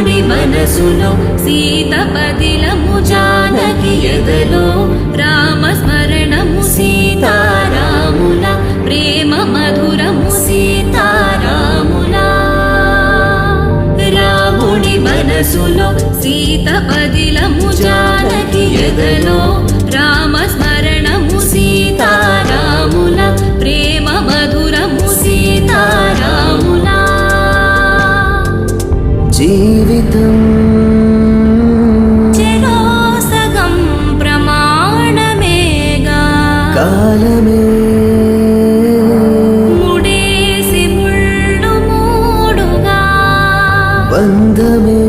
రాముడి మనసులో సీత పదిలము జానకి ఎదలో రామస్మరణము సీతారాముల ప్రేమ మధురము సీతారాముల రాముడి మనసులో సీత పదిలము జానకి ఎదలో రామస్మరణము సీతారాముల ప్రేమ మధురము సీతారాముల జీవితం చెరో సగం ప్రమాణమేగా కాలమే ముడేసి ముళ్ళు మూడుగా బంధమే